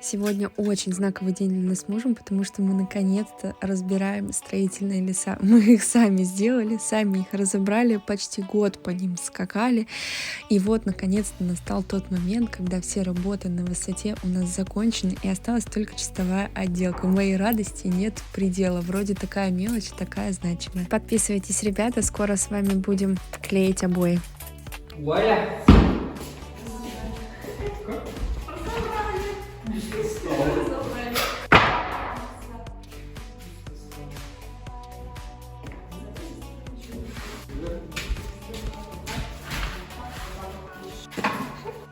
Сегодня очень знаковый день для нас с мужем, потому что мы наконец-то разбираем строительные леса. Мы их сами сделали, сами их разобрали, почти год по ним скакали. И вот наконец-то настал тот момент, когда все работы на высоте у нас закончены, и осталась только чистовая отделка. Моей радости нет предела. Вроде такая мелочь, такая значимая. Подписывайтесь, ребята, скоро с вами будем клеить обои. Валя!